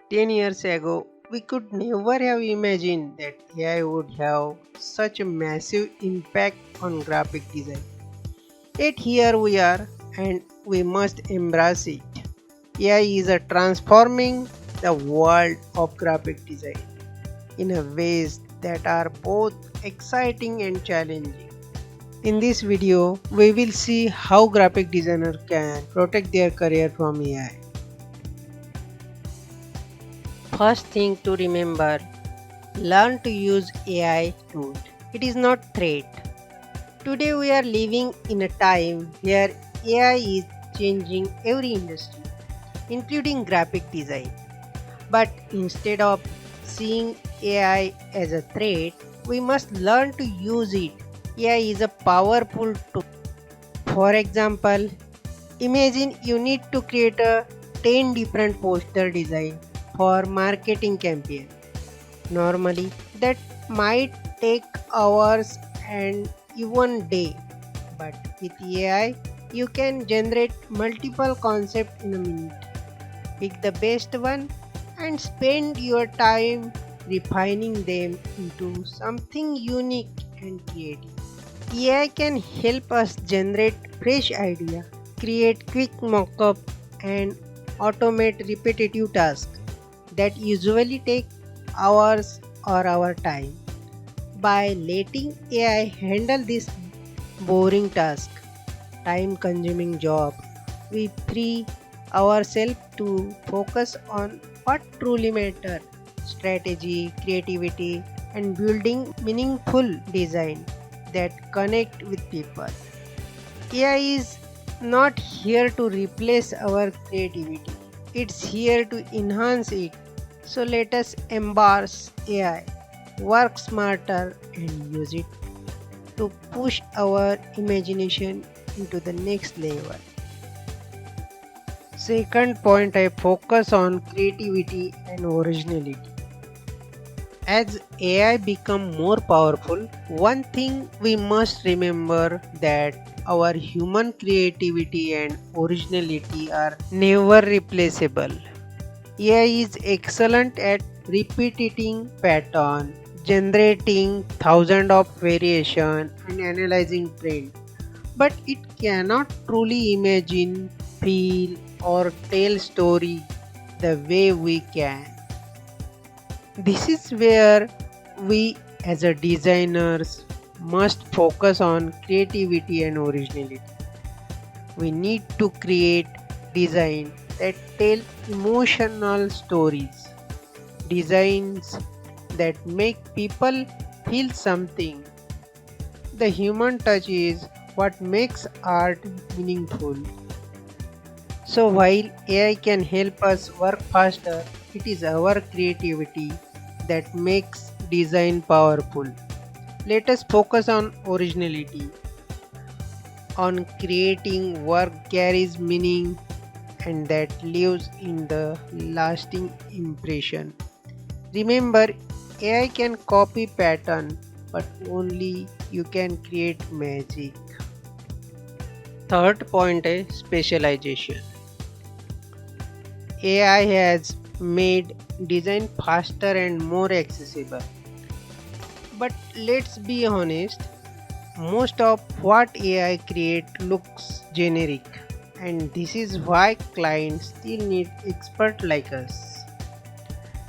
10 years ago, we could never have imagined that AI would have such a massive impact on graphic design. Yet here we are, and we must embrace it. AI is a transforming the world of graphic design in a ways that are both exciting and challenging. In this video, we will see how graphic designer can protect their career from AI. First thing to remember, learn to use AI tools. It is not threat. Today we are living in a time where AI is changing every industry, including graphic design. But instead of seeing AI as a threat, we must learn to use it. AI is a powerful tool. For example, imagine you need to create a 10 different poster design for marketing campaign. Normally, that might take hours and even day, but with AI, you can generate multiple concepts in a minute. Pick the best one and spend your time refining them into something unique and creative. AI can help us generate fresh ideas, create quick mockup, and automate repetitive tasks that usually take hours or our time. By letting AI handle this boring task, time consuming job, we free ourselves to focus on what truly matters: strategy, creativity, and building meaningful design that connect with people. AI is not here to replace our creativity, it's here to enhance it. So let us embrace AI, work smarter, and use it to push our imagination into the next level. Second point, I focus on creativity and originality. As AI become more powerful, one thing we must remember that our human creativity and originality are never replaceable. AI is excellent at repeating pattern, generating thousands of variation and analyzing trend, but it cannot truly imagine, feel or tell story the way we can. This is where we as a designers must focus on creativity and originality. We need to create design that tell emotional stories, designs that make people feel something. The human touch is what makes art meaningful. So while AI can help us work faster, it is our creativity that makes design powerful. Let us focus on originality, on creating work carries meaning and that leaves in the lasting impression. Remember, AI can copy pattern, but only you can create magic. Third point is specialization. AI has made design faster and more accessible. But let's be honest, most of what AI create looks generic, and this is why clients still need experts like us.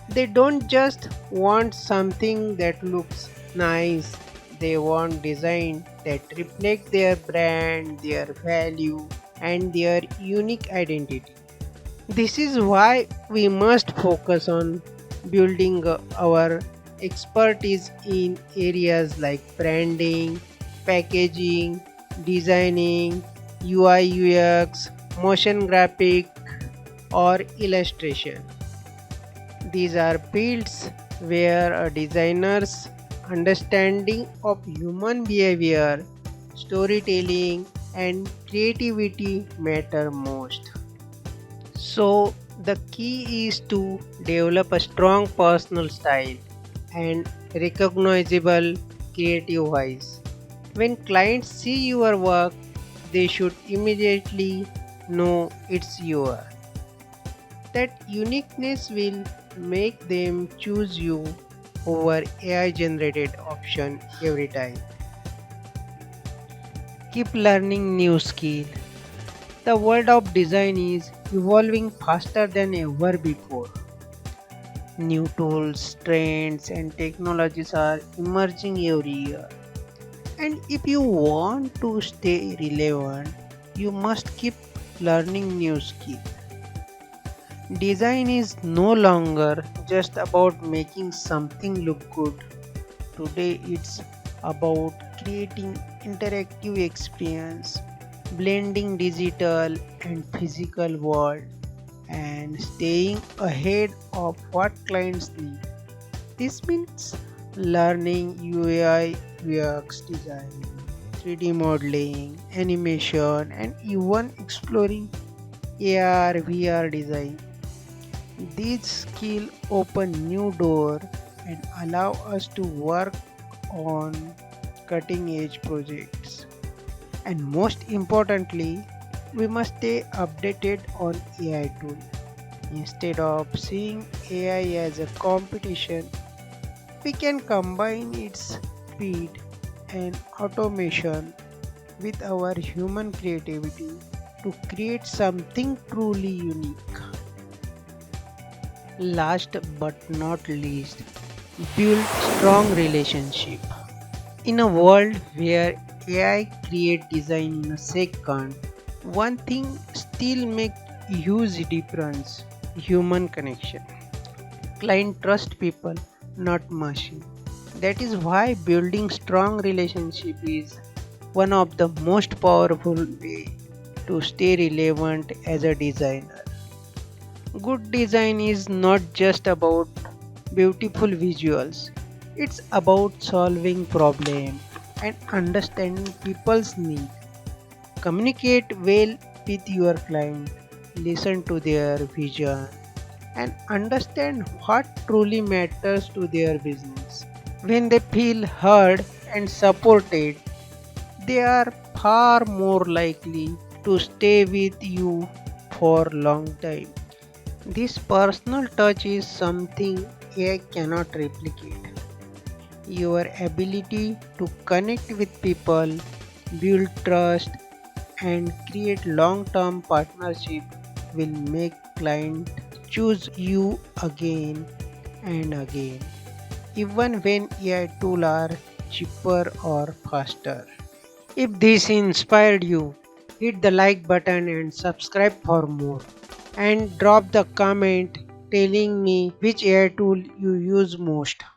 They don't just want something that looks nice, they want design that reflect their brand, their value, and their unique identity. This is why we must focus on building our expertise in areas like branding, packaging, designing, UI UX, motion graphic, or illustration. These are fields where a designer's understanding of human behavior, storytelling, and creativity matter most. So, the key is to develop a strong personal style and recognizable creative voice. When clients see your work, they should immediately know it's yours. That uniqueness will make them choose you over AI generated option every time. Keep learning new skill. The world of design is evolving faster than ever before. New tools, trends, and technologies are emerging every year. And if you want to stay relevant, you must keep learning new skills. Design is no longer just about making something look good. Today it's about creating interactive experience, blending digital and physical world and staying ahead of what clients need. This means learning UI, UX design, 3D modeling, animation, and even exploring AR, VR design. These skills open new doors and allow us to work on cutting edge projects. And most importantly, we must stay updated on AI tools. Instead of seeing AI as a competition, we can combine its speed and automation with our human creativity to create something truly unique. Last but not least, build strong relationship. In a world where AI create design in a second, one thing still makes huge difference: human connection. Client trust people, not machine. That is why building strong relationship is one of the most powerful way to stay relevant as a designer. Good design is not just about beautiful visuals. It's about solving problems and understanding people's needs. Communicate well with your client, listen to their vision, and understand what truly matters to their business. When they feel heard and supported, they are far more likely to stay with you for a long time. This personal touch is something AI cannot replicate. Your ability to connect with people, build trust, and create long-term partnership will make clients choose you again and again, even when AI tools are cheaper or faster. If this inspired you, hit the like button and subscribe for more. And drop the comment telling me which AI tool you use most.